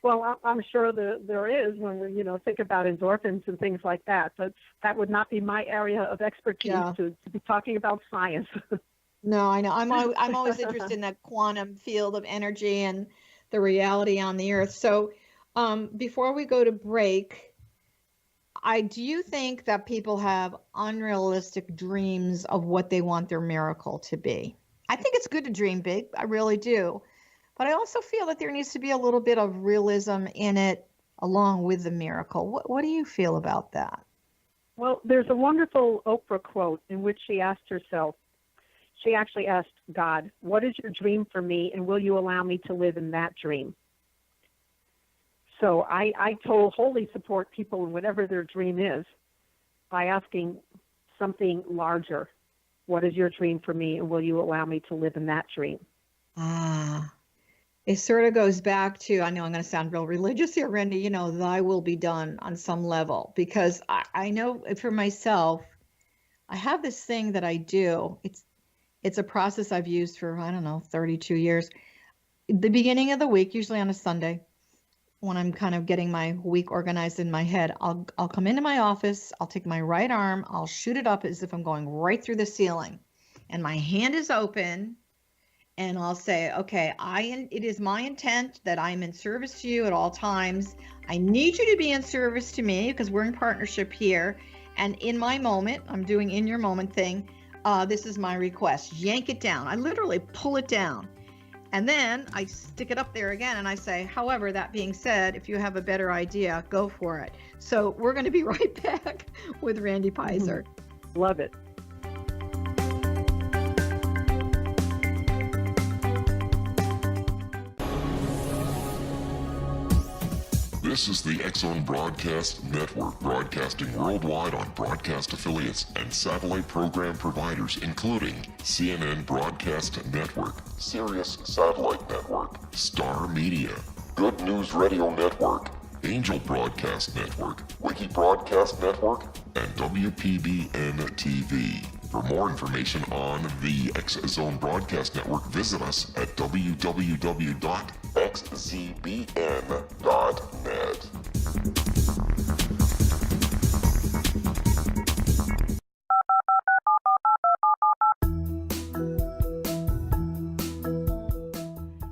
Well, I'm sure there is when we, think about endorphins and things like that. But that would not be my area of expertise to be talking about science. No, I know. I'm always interested in that quantum field of energy and the reality on the earth. So before we go to break, do you think that people have unrealistic dreams of what they want their miracle to be? I think it's good to dream big. I really do. But I also feel that there needs to be a little bit of realism in it along with the miracle. What do you feel about that? Well, there's a wonderful Oprah quote in which she actually asked God, what is your dream for me, and will you allow me to live in that dream? So I wholly support people in whatever their dream is by asking something larger. What is your dream for me, and will you allow me to live in that dream? It sort of goes back to, I know I'm going to sound real religious here, Randy, thy will be done on some level, because I know for myself, I have this thing that I do. It's a process I've used for, 32 years. the beginning of the week, usually on a Sunday, when I'm kind of getting my week organized in my head, I'll come into my office, I'll take my right arm, I'll shoot it up as if I'm going right through the ceiling, and my hand is open, and I'll say, okay, it is my intent that I'm in service to you at all times. I need you to be in service to me because we're in partnership here. And in my moment, I'm doing in your moment thing. This is my request. Yank it down. I literally pull it down. And then I stick it up there again and I say, however, that being said, if you have a better idea, go for it. So we're going to be right back with Randy Peyser. Love it. This is the X-Zone Broadcast Network, broadcasting worldwide on broadcast affiliates and satellite program providers, including CNN Broadcast Network, Sirius Satellite Network, Star Media, Good News Radio Network, Angel Broadcast Network, Wiki Broadcast Network, and WPBN TV. For more information on the X-Zone Broadcast Network, visit us at www.xzbn.net.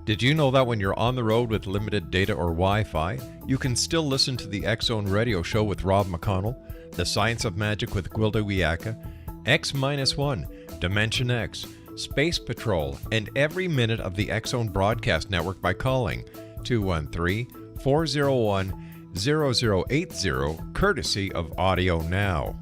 Did you know that when you're on the road with limited data or Wi-Fi, you can still listen to the X-Zone Radio Show with Rob McConnell, The Science of Magic with Gwilda Wiyaka, X-1, Dimension X, Space Patrol, and every minute of the X-Zone Broadcast Network by calling 213-401-0080, courtesy of Audio Now.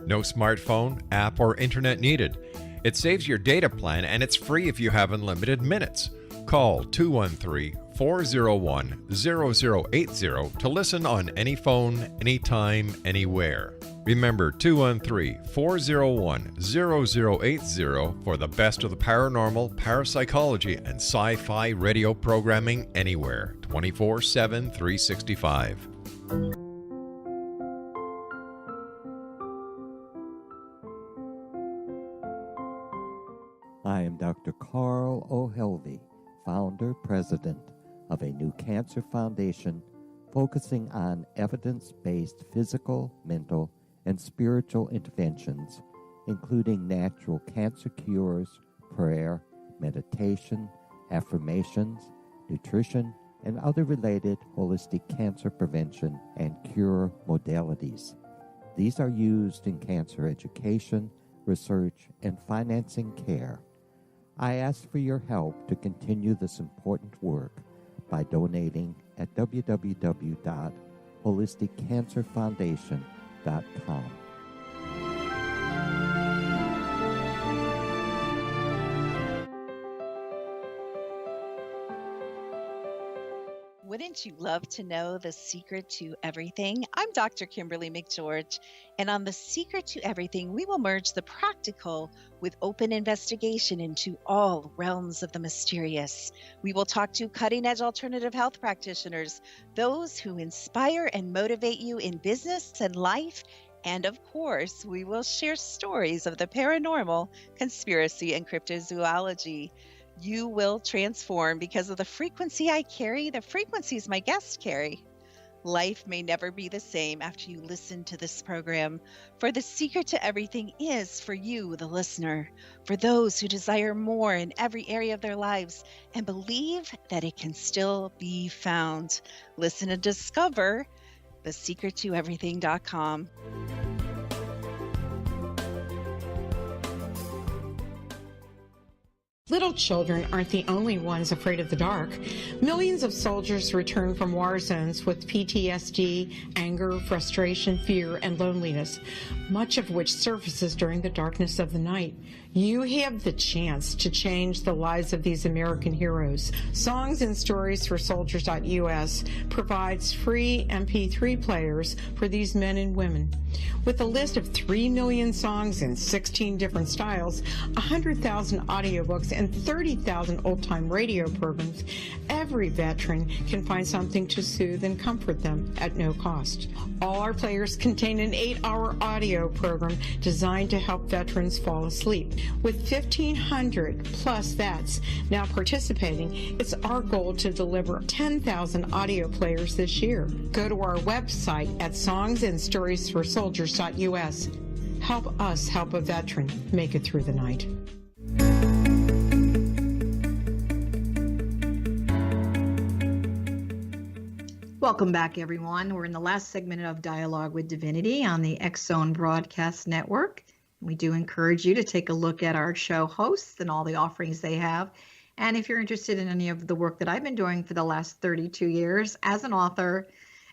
No smartphone, app, or internet needed. It saves your data plan and it's free if you have unlimited minutes. Call 213-401-0080 to listen on any phone, anytime, anywhere. Remember 213-401-0080 for the best of the paranormal, parapsychology, and sci-fi radio programming anywhere, 24/7, 365. I am Dr. Carl O'Helvey, founder, president of a new cancer foundation focusing on evidence-based physical, mental, and spiritual interventions, including natural cancer cures, prayer, meditation, affirmations, nutrition, and other related holistic cancer prevention and cure modalities. These are used in cancer education, research, and financing care. I ask for your help to continue this important work by donating at www.holisticcancerfoundation.com. Wouldn't you love to know the secret to everything? I'm Dr. Kimberly McGeorge, and on The Secret to Everything, we will merge the practical with open investigation into all realms of the mysterious. We will talk to cutting-edge alternative health practitioners, those who inspire and motivate you in business and life, and of course, we will share stories of the paranormal, conspiracy, and cryptozoology. You will transform because of the frequency I carry, the frequencies my guests carry. Life may never be the same after you listen to this program, for the secret to everything is for you, the listener, for those who desire more in every area of their lives and believe that it can still be found. Listen and discover thesecrettoeverything.com. Little children aren't the only ones afraid of the dark. Millions of soldiers return from war zones with PTSD, anger, frustration, fear, and loneliness, much of which surfaces during the darkness of the night. You have the chance to change the lives of these American heroes. Songs and Stories for Soldiers.us provides free MP3 players for these men and women. With a list of 3 million songs in 16 different styles, 100,000 audiobooks, and 30,000 old-time radio programs, every veteran can find something to soothe and comfort them at no cost. All our players contain an 8-hour audio program designed to help veterans fall asleep. With 1,500 plus vets now participating, it's our goal to deliver 10,000 audio players this year. Go to our website at songsandstoriesforsoldiers.us. Help us help a veteran make it through the night. Welcome back, everyone. We're in the last segment of Dialogue with Divinity on the X-Zone Broadcast Network. We do encourage you to take a look at our show hosts and all the offerings they have. And if you're interested in any of the work that I've been doing for the last 32 years as an author,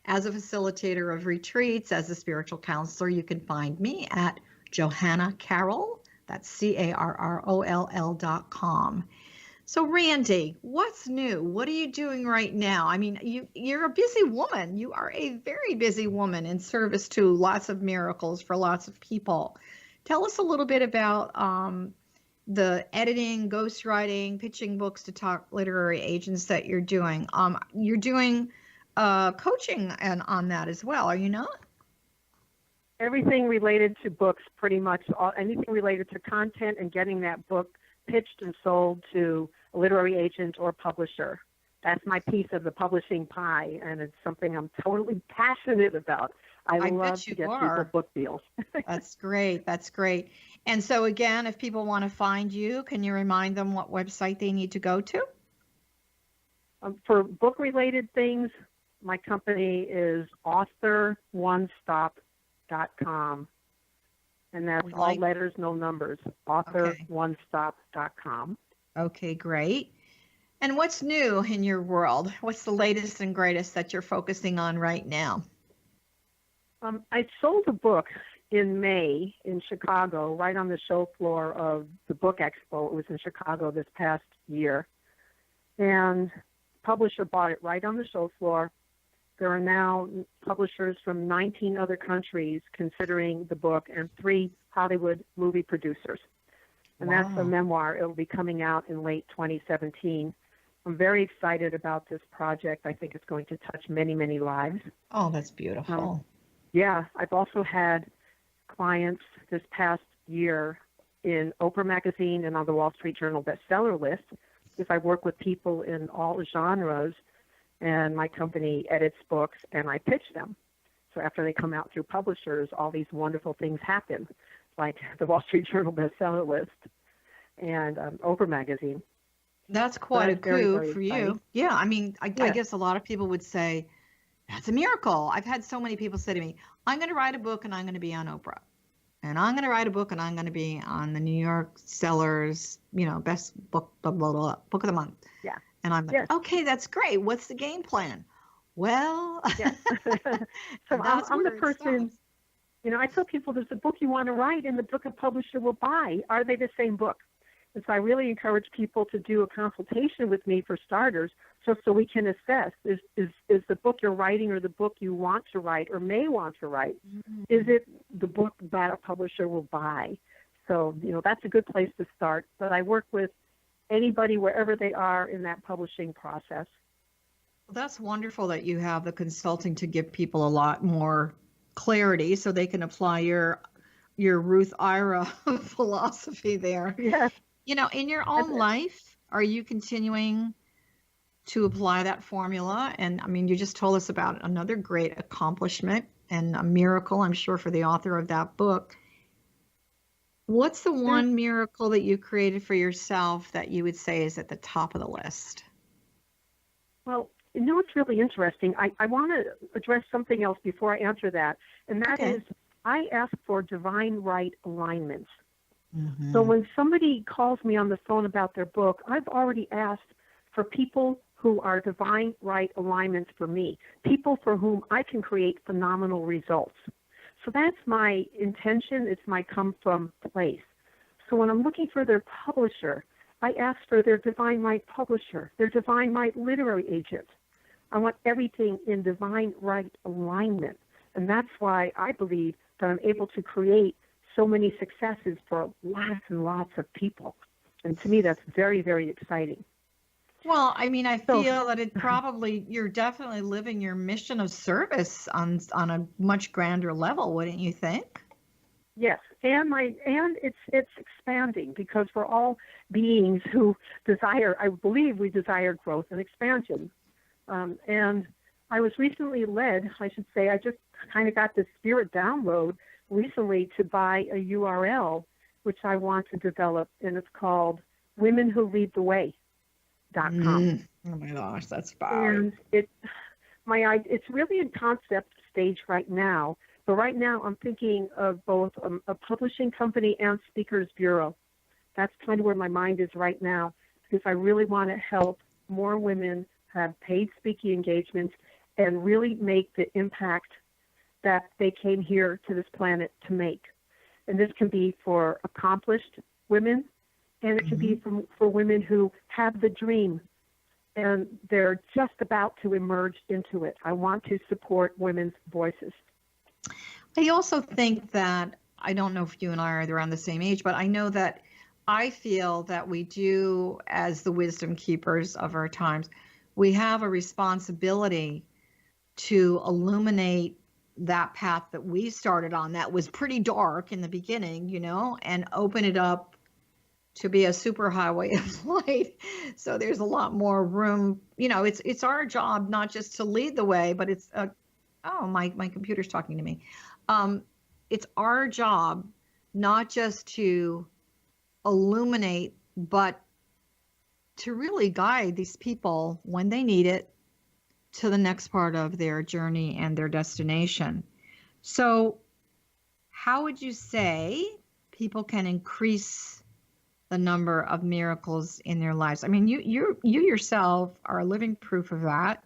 as a facilitator of retreats, as a spiritual counselor, you can find me at Johanna Carroll. That's CARROLL.com. So Randy, what's new? What are you doing right now? I mean, you're a busy woman. You are a very busy woman in service to lots of miracles for lots of people. Tell us a little bit about the editing, ghostwriting, pitching books to top literary agents that you're doing. You're doing coaching on that as well, are you not? Everything related to books, pretty much anything related to content and getting that book pitched and sold to a literary agent or publisher. That's my piece of the publishing pie, and it's something I'm totally passionate about. I love to get people book deals. That's great. That's great. And so again, if people want to find you, can you remind them what website they need to go to? For book-related things, my company is author1stop.com. And that's all letters, no numbers. Author1stop.com. Okay, great. And what's new in your world? What's the latest and greatest that you're focusing on right now? I sold a book in May in Chicago, right on the show floor of the Book Expo. It was in Chicago this past year. And the publisher bought it right on the show floor. There are now publishers from 19 other countries considering the book and 3 Hollywood movie producers. And that's a memoir. It will be coming out in late 2017. I'm very excited about this project. I think it's going to touch many, many lives. Oh, that's beautiful. Yeah, I've also had clients this past year in Oprah Magazine and on the Wall Street Journal bestseller list, because I work with people in all genres, and my company edits books and I pitch them. So after they come out through publishers, all these wonderful things happen, like the Wall Street Journal bestseller list and Oprah Magazine. That's quite a coup for you. Yeah, I mean, I guess a lot of people would say, that's a miracle. I've had so many people say to me, I'm going to write a book and I'm going to be on Oprah. And I'm going to write a book and I'm going to be on the New York Sellers, best book, blah, blah, blah, book of the month. Yeah. And I'm like, okay, that's great. What's the game plan? Well, so I'm the person, I tell people there's a book you want to write and the book a publisher will buy. Are they the same book? And so I really encourage people to do a consultation with me for starters, so we can assess, is the book you're writing or the book you want to write or may want to write, is it the book that a publisher will buy? So, that's a good place to start. But I work with anybody wherever they are in that publishing process. Well, that's wonderful that you have the consulting to give people a lot more clarity so they can apply your Ruth Ira philosophy there. Yes. In your own life, are you continuing to apply that formula? And I mean, you just told us about another great accomplishment and a miracle, I'm sure, for the author of that book. What's the one miracle that you created for yourself that you would say is at the top of the list? Well, it's really interesting. I want to address something else before I answer that, and that is I ask for divine right alignments. Mm-hmm. So when somebody calls me on the phone about their book, I've already asked for people who are divine right alignments for me, people for whom I can create phenomenal results. So that's my intention. It's my come from place. So when I'm looking for their publisher, I ask for their divine right publisher, their divine right literary agent. I want everything in divine right alignment. And that's why I believe that I'm able to create so many successes for lots and lots of people. And to me, that's very, very exciting. Well, I mean, I feel that it probably, you're definitely living your mission of service on a much grander level, wouldn't you think? Yes, and it's expanding, because we're all beings who desire, I believe we desire growth and expansion. And I was recently led, I should say, I just kind of got this spirit download recently to buy a URL, which I want to develop, and it's called womenwhololeadtheway.com. Oh my gosh, that's fine. And it's really in concept stage right now. But right now I'm thinking of both a publishing company and speakers bureau. That's kind of where my mind is right now, because I really want to help more women have paid speaking engagements and really make the impact that they came here to this planet to make. And this can be for accomplished women, and it can be for women who have the dream and they're just about to emerge into it. I want to support women's voices. I also think that, I don't know if you and I are around the same age, but I know that I feel that we do, as the wisdom keepers of our times, we have a responsibility to illuminate that path that we started on that was pretty dark in the beginning, and open it up to be a superhighway of light. So there's a lot more room. It's our job not just to lead the way, but it's my computer's talking to me. It's our job not just to illuminate, but to really guide these people when they need it to the next part of their journey and their destination. So how would you say people can increase the number of miracles in their lives? I mean, you yourself are a living proof of that.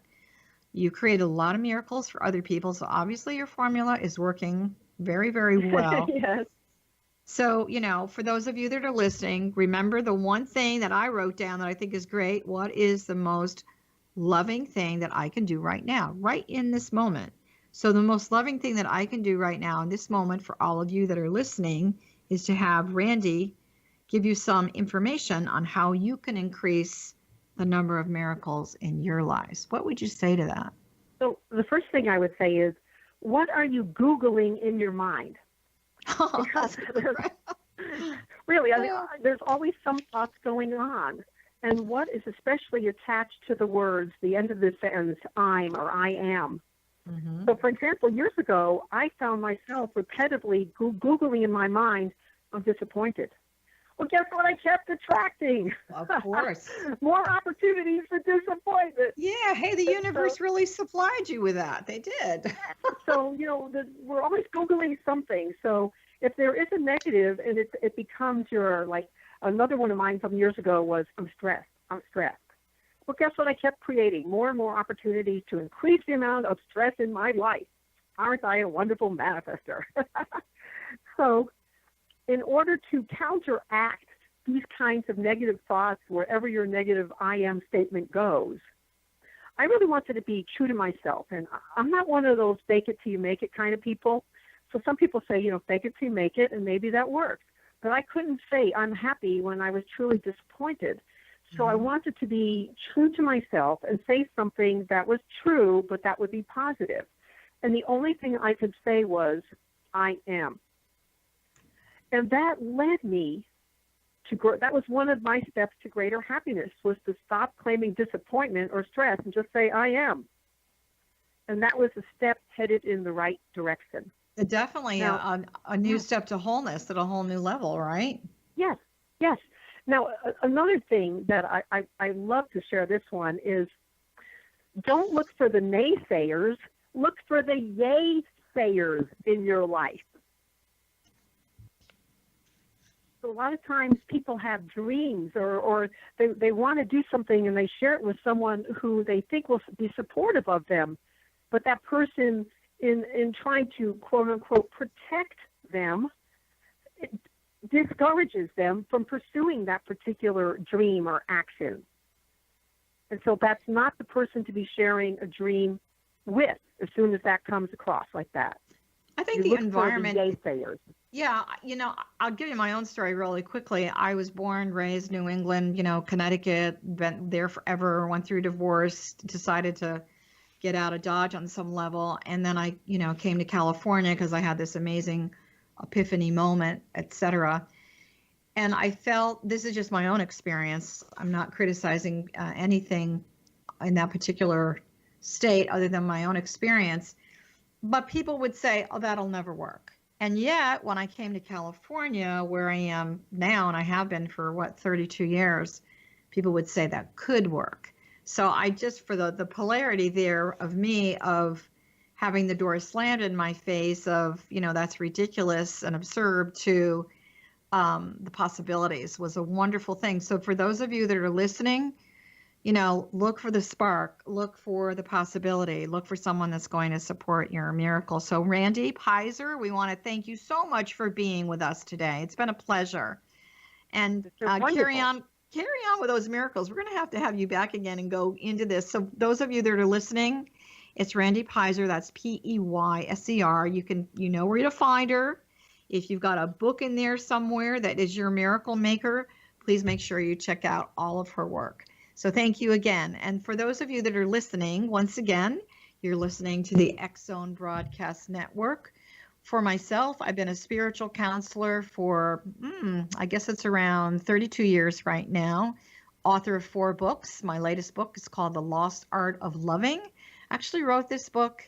You create a lot of miracles for other people. So obviously your formula is working very, very well. Yes. So, for those of you that are listening, remember the one thing that I wrote down that I think is great. What is the most loving thing that I can do right now, right in this moment? So the most loving thing that I can do right now in this moment for all of you that are listening is to have Randy give you some information on how you can increase the number of miracles in your lives. What would you say to that? So the first thing I would say is, what are you Googling in your mind? Because really, there's always some thoughts going on. And what is especially attached to the words, the end of the sentence, I'm or I am. Mm-hmm. So, for example, years ago, I found myself repetitively Googling in my mind, I'm disappointed. Well, guess what I kept attracting? Of course. More opportunities for disappointment. Yeah, hey, the universe really supplied you with that. They did. So, we're always Googling something. So if there is a negative and it becomes your, like, another one of mine from years ago was, I'm stressed. Well, guess what I kept creating? More and more opportunities to increase the amount of stress in my life. Aren't I a wonderful manifester? So in order to counteract these kinds of negative thoughts, wherever your negative I am statement goes, I really wanted to be true to myself. And I'm not one of those fake it till you make it kind of people. So some people say, fake it till you make it, and maybe that works. But I couldn't say I'm happy when I was truly disappointed. So I wanted to be true to myself and say something that was true, but that would be positive. And the only thing I could say was, I am. And that led me to grow. That was one of my steps to greater happiness, was to stop claiming disappointment or stress and just say, I am. And that was a step headed in the right direction. Definitely now, a new step to wholeness at a whole new level, right? Yes. Now, another thing that I love to share this one is, don't look for the naysayers, look for the yay-sayers in your life. So a lot of times people have dreams or they want to do something and they share it with someone who they think will be supportive of them. But that person, in trying to, quote unquote, protect them, it discourages them from pursuing that particular dream or action. And so that's not the person to be sharing a dream with as soon as that comes across like that. I think the environment, Yeah, I'll give you my own story really quickly. I was born, raised New England, Connecticut, been there forever, went through divorce, decided to get out of Dodge on some level. And then I, came to California because I had this amazing epiphany moment, etc. And I felt, this is just my own experience. I'm not criticizing anything in that particular state other than my own experience. But people would say, oh, that'll never work. And yet, when I came to California, where I am now, and I have been for 32 years, people would say that could work. So I just, for the polarity there of me, of having the door slammed in my face, of, that's ridiculous and absurd, to the possibilities, was a wonderful thing. So for those of you that are listening, look for the spark, look for the possibility, look for someone that's going to support your miracle. So Randy Peyser, we want to thank you so much for being with us today. It's been a pleasure. And carry on with those miracles. We're going to have you back again and go into this. So those of you that are listening, it's Randy Peyser. That's Peyser. You know where to find her. If you've got a book in there somewhere that is your miracle maker, please make sure you check out all of her work. So thank you again. And for those of you that are listening, once again, you're listening to the X-Zone Broadcast Network. For myself, I've been a spiritual counselor for, I guess it's around 32 years right now. Author of 4 books. My latest book is called The Lost Art of Loving. I actually wrote this book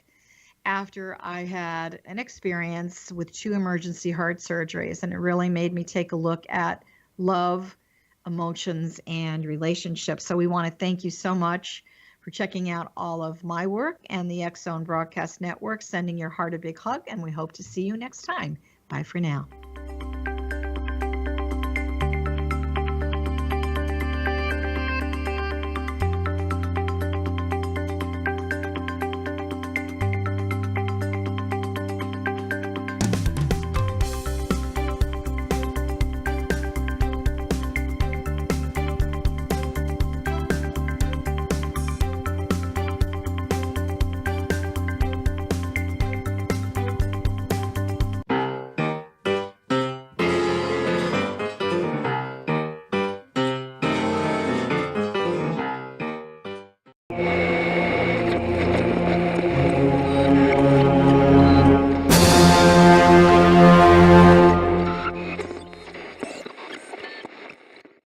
after I had an experience with 2 emergency heart surgeries, and it really made me take a look at love, emotions, and relationships. So we want to thank you so much for checking out all of my work and the X-Zone Broadcast Network, sending your heart a big hug, and we hope to see you next time. Bye for now.